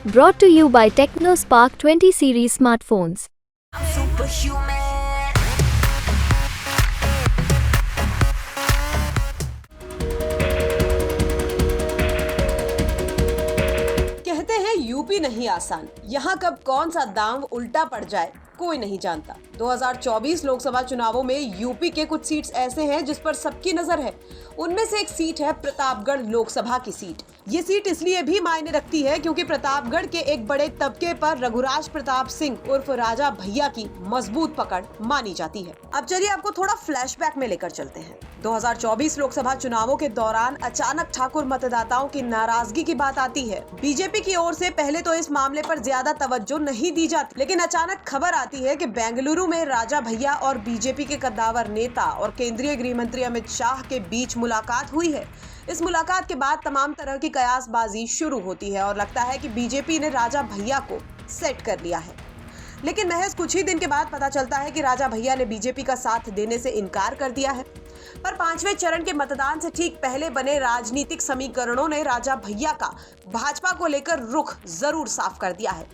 Brought to you by TechnoSpark 20 series smartphones. I'm superhuman. कहते हैं UP नहीं आसान, यहाँ कब कौन सा दांव उल्टा पड़ जाए कोई नहीं जानता। 2024 लोकसभा चुनावों में यूपी के कुछ सीट्स ऐसे हैं जिस पर सबकी नजर है। उनमें से एक सीट है प्रतापगढ़ लोकसभा की सीट। ये सीट इसलिए भी मायने रखती है क्योंकि प्रतापगढ़ के एक बड़े तबके पर रघुराज प्रताप सिंह उर्फ राजा भैया की मजबूत पकड़ मानी जाती है। अब चलिए आपको थोड़ा फ्लैशबैक में लेकर चलते हैं। 2024 लोकसभा चुनावों के दौरान अचानक ठाकुर मतदाताओं की नाराजगी की बात आती है। बीजेपी की ओर से पहले तो इस मामले पर ज्यादा तवज्जो नहीं दी जाती, लेकिन अचानक खबर आती है कि बेंगलुरु में राजा भैया और बीजेपी के कद्दावर नेता और केंद्रीय गृह मंत्री अमित शाह के बीच मुलाकात हुई है। इस मुलाकात के बाद तमाम तरह की कयासबाजी शुरू होती है और लगता है कि बीजेपी ने राजा भैया को सेट कर लिया है। लेकिन महज कुछ ही दिन के बाद पता चलता है कि राजा भैया ने बीजेपी का साथ देने से इनकार कर दिया है। पर 5वें चरण के मतदान से ठीक पहले बने राजनीतिक समीकरणों ने राजा भैया का भाजपा को लेकर रुख जरूर साफ कर दिया है।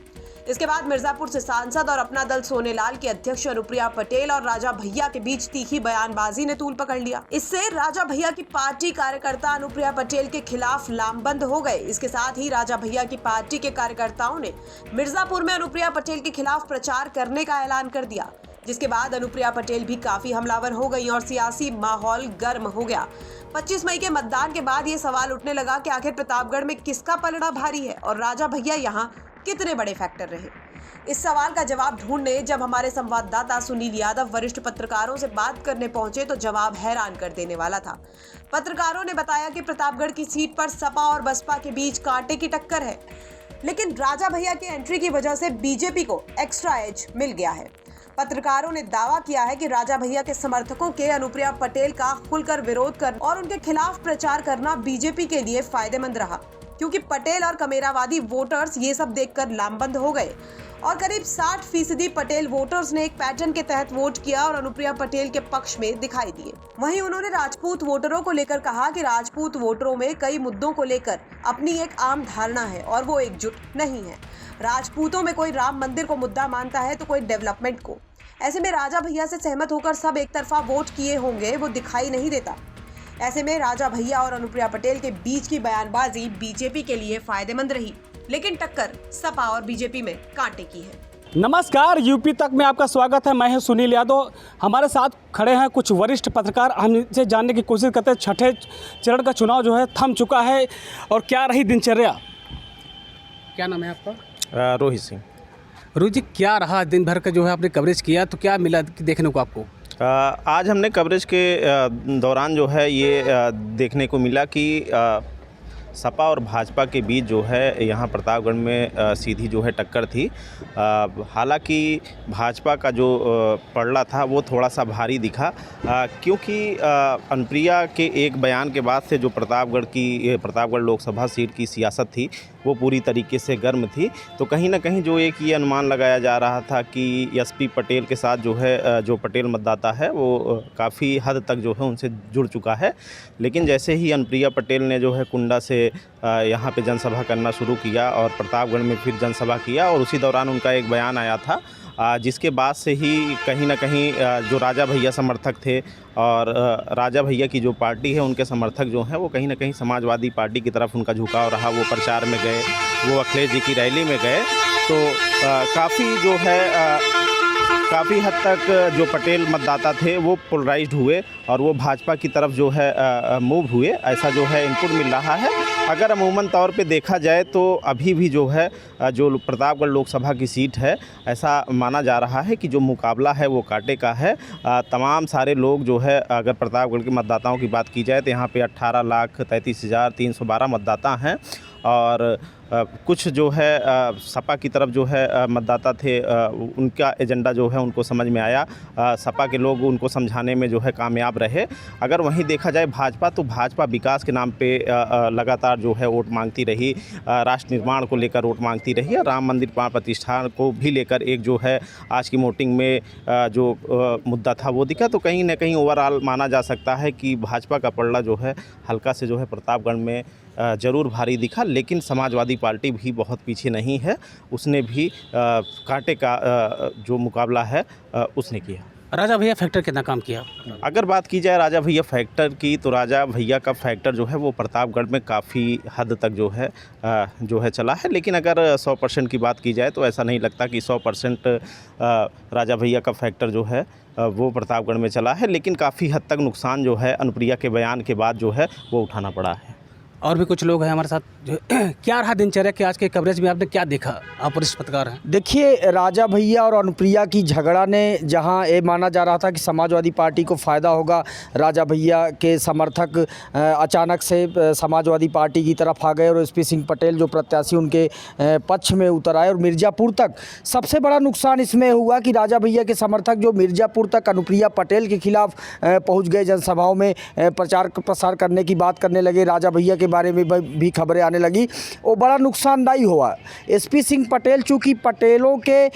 इसके बाद मिर्जापुर से सांसद और अपना दल सोनेलाल की अध्यक्ष अनुप्रिया पटेल और राजा भैया के बीच तीखी बयानबाजी ने तूल पकड़ लिया। इससे राजा भैया की पार्टी कार्यकर्ता अनुप्रिया पटेल के खिलाफ लामबंद हो गए। इसके साथ ही राजा भैया की पार्टी के कार्यकर्ताओं ने मिर्जापुर में अनुप्रिया पटेल के खिलाफ प्रचार करने का ऐलान कर दिया, जिसके बाद अनुप्रिया पटेल भी काफी हमलावर हो गई और सियासी माहौल गर्म हो गया। 25 मई के मतदान के बाद ये सवाल उठने लगा कि आखिर प्रतापगढ़ में किसका पलड़ा भारी है और राजा भैया यहाँ कितने बड़े फैक्टर रहे। इस सवाल का जवाब ढूंढने जब हमारे संवाददाता सुनील यादव वरिष्ठ पत्रकारों से बात करने पहुंचे तो जवाब हैरान कर देने वाला था। पत्रकारों ने बताया कि प्रतापगढ़ की सीट पर सपा और बसपा के बीच कांटे की टक्कर है, लेकिन राजा भैया की एंट्री की वजह से बीजेपी को एक्स्ट्रा एज मिल गया है। पत्रकारों ने दावा किया है कि राजा भैया के समर्थकों के अनुप्रिया पटेल का खुलकर विरोध करना और उनके खिलाफ प्रचार करना बीजेपी के लिए फायदेमंद रहा, क्योंकि पटेल और कमेरावादी वोटर्स ये सब देखकर लामबंद हो गए और करीब 60% पटेल वोटर्स ने एक पैटर्न के तहत वोट किया और अनुप्रिया पटेल के पक्ष में दिखाई दिए। वहीं उन्होंने राजपूत वोटरों को लेकर कहा कि राजपूत वोटरों में कई मुद्दों को लेकर अपनी एक आम धारणा है और वो एकजुट नहीं है। राजपूतों में कोई राम मंदिर को मुद्दा मानता है तो कोई डेवलपमेंट को। ऐसे में राजा भैया से सहमत होकर सब एक तरफा वोट किए होंगे वो दिखाई नहीं देता। ऐसे में राजा भैया और अनुप्रिया पटेल के बीच की बयानबाजी बीजेपी के लिए फायदेमंद रही, लेकिन टक्कर सपा और बीजेपी में कांटे की है। नमस्कार, यूपी तक में आपका स्वागत है। मैं हूं सुनील यादव। हमारे साथ खड़े हैं कुछ वरिष्ठ पत्रकार। हम इनसे जानने की कोशिश करते हैं छठे चरण का चुनाव जो है थम चुका है और क्या रही दिनचर्या। क्या नाम है आपका? रोहित सिंह। रोहित जी, क्या रहा दिन भर का जो है आपने कवरेज किया तो क्या मिला देखने को आपको? आज हमने कवरेज के दौरान जो है ये देखने को मिला कि सपा और भाजपा के बीच जो है यहाँ प्रतापगढ़ में सीधी जो है टक्कर थी। हालांकि भाजपा का जो पलड़ा था वो थोड़ा सा भारी दिखा, क्योंकि अनुप्रिया के एक बयान के बाद से जो प्रतापगढ़ लोकसभा सीट की सियासत थी वो पूरी तरीके से गर्म थी। तो कहीं ना कहीं जो एक ये अनुमान लगाया जा रहा था कि एसपी पटेल के साथ जो है जो पटेल मतदाता है वो काफ़ी हद तक जो है उनसे जुड़ चुका है। लेकिन जैसे ही अनुप्रिया पटेल ने जो है कुंडा से यहाँ पे जनसभा करना शुरू किया और प्रतापगढ़ में फिर जनसभा किया और उसी दौरान उनका एक बयान आया था, जिसके बाद से ही कहीं ना कहीं जो राजा भैया समर्थक थे और राजा भैया की जो पार्टी है उनके समर्थक जो हैं वो कहीं ना कहीं समाजवादी पार्टी की तरफ उनका झुकाव रहा। वो प्रचार में गए, वो अखिलेश जी की रैली में गए, तो काफ़ी जो है काफ़ी हद तक जो पटेल मतदाता थे वो पोलराइज्ड हुए और वो भाजपा की तरफ जो है मूव हुए, ऐसा जो है इनपुट मिल रहा है। अगर अमूमन तौर पे देखा जाए तो अभी भी जो है जो प्रतापगढ़ लोकसभा की सीट है, ऐसा माना जा रहा है कि जो मुकाबला है वो कांटे का है। तमाम सारे लोग जो है, अगर प्रतापगढ़ के मतदाताओं की बात की जाए तो यहाँ पे 18,33,312 मतदाता हैं और कुछ जो है सपा की तरफ जो है मतदाता थे, उनका एजेंडा जो है उनको समझ में आया। सपा के लोग उनको समझाने में जो है कामयाब रहे। अगर वहीं देखा जाए भाजपा, तो भाजपा विकास के नाम पे लगातार जो है वोट मांगती रही, राष्ट्र निर्माण को लेकर वोट मांगती रही और राम मंदिर प्राण प्रतिष्ठा को भी लेकर एक जो है आज की वोटिंग में जो मुद्दा था वो दिखा। तो कहीं ना कहीं ओवरऑल माना जा सकता है कि भाजपा का पलड़ा जो है हल्का से जो है प्रतापगढ़ में ज़रूर भारी दिखा, लेकिन समाजवादी पार्टी भी बहुत पीछे नहीं है, उसने भी कांटे का जो मुकाबला है उसने किया। राजा भैया फैक्टर कितना काम किया? अगर बात की जाए राजा भैया फैक्टर की, तो राजा भैया का फैक्टर जो है वो प्रतापगढ़ में काफ़ी हद तक जो है चला है। लेकिन अगर 100% की बात की जाए तो ऐसा नहीं लगता कि 100% राजा भैया का फैक्टर जो है वो प्रतापगढ़ में चला है। लेकिन काफ़ी हद तक नुकसान जो है अनुप्रिया के बयान के बाद जो है वो उठाना पड़ा है। और भी कुछ लोग हैं हमारे साथ जो क्या रहा दिनचर्या के आज के कवरेज में, आपने क्या देखा? आप वरिष्ठ पत्रकार हैं। देखिए, राजा भैया और अनुप्रिया की झगड़ा ने जहां ये माना जा रहा था कि समाजवादी पार्टी को फ़ायदा होगा, राजा भैया के समर्थक अचानक से समाजवादी पार्टी की तरफ आ गए और एसपी सिंह पटेल जो प्रत्याशी उनके पक्ष में उतर आए और मिर्ज़ापुर तक। सबसे बड़ा नुकसान इसमें हुआ कि राजा भैया के समर्थक जो मिर्ज़ापुर तक अनुप्रिया पटेल के खिलाफ पहुँच गए, जनसभाओं में प्रचार प्रसार करने की बात करने लगे, राजा भैया के बारे में भी खबरें आने लगी। वो बड़ा नुकसानदायी हुआ। एसपी सिंह पटेल चूँकि पटेलों के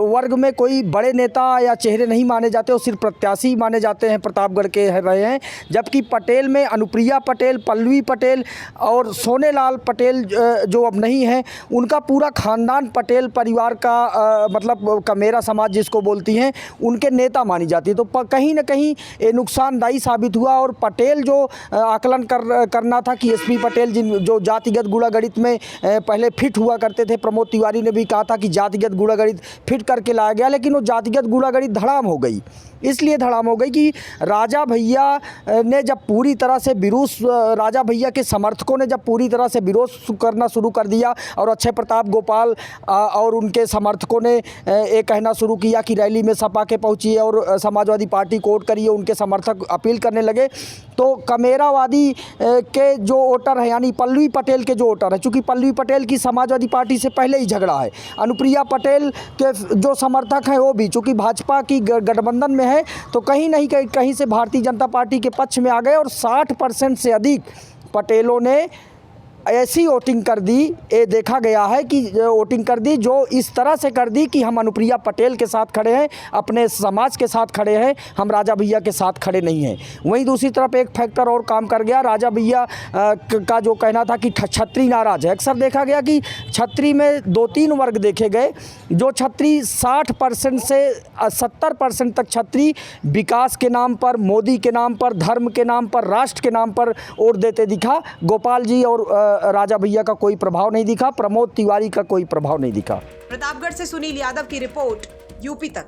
वर्ग में कोई बड़े नेता या चेहरे नहीं माने जाते, वो सिर्फ प्रत्याशी माने जाते हैं, प्रतापगढ़ के रहे हैं। जबकि पटेल में अनुप्रिया पटेल, पल्लवी पटेल और सोनेलाल पटेल जो अब नहीं हैं, उनका पूरा खानदान पटेल परिवार का मतलब कमेरा समाज जिसको बोलती हैं, उनके नेता मानी जाती है। तो कहीं ना कहीं ये नुकसानदायी साबित हुआ। और पटेल जो आकलन करना था कि एसपी पटेल जो जातिगत गुणागणित में पहले फिट हुआ करते थे, प्रमोद तिवारी ने भी कहा था कि जातिगत गुणागणित फिट करके लाया गया, लेकिन वो जातिगत गुणागणित धड़ाम हो गई। इसलिए धड़ाम हो गई कि राजा भैया ने जब पूरी तरह से विरोध, राजा भैया के समर्थकों ने जब पूरी तरह से विरोध करना शुरू कर दिया और अक्षय प्रताप गोपाल और उनके समर्थकों ने ये कहना शुरू किया कि रैली में सपा के पहुंचिए और समाजवादी पार्टी को वोट करिए, उनके समर्थक अपील करने लगे। तो कमेरावादी के जो वोटर हैं, यानी पल्लवी पटेल के जो वोटर हैं, चूँकि पल्लवी पटेल की समाजवादी पार्टी से पहले ही झगड़ा है, अनुप्रिया पटेल के जो समर्थक हैं वो भी चूँकि भाजपा की गठबंधन में है, तो कहीं से भारतीय जनता पार्टी के पक्ष में आ गए और 60% से अधिक पटेलों ने ऐसी वोटिंग कर दी, ये देखा गया है कि वोटिंग कर दी जो इस तरह से कर दी कि हम अनुप्रिया पटेल के साथ खड़े हैं, अपने समाज के साथ खड़े हैं, हम राजा भैया के साथ खड़े नहीं हैं। वहीं दूसरी तरफ एक फैक्टर और काम कर गया, राजा भैया का जो कहना था कि छत्री नाराज है। अक्सर देखा गया कि छत्री में 2-3 वर्ग देखे गए। जो छत्री 60% से 70% तक छत्री विकास के नाम पर, मोदी के नाम पर, धर्म के नाम पर, राष्ट्र के नाम पर वोट देते दिखा। गोपाल जी और राजा भैया का कोई प्रभाव नहीं दिखा, प्रमोद तिवारी का कोई प्रभाव नहीं दिखा। प्रतापगढ़ से सुनील यादव की रिपोर्ट, यूपी तक।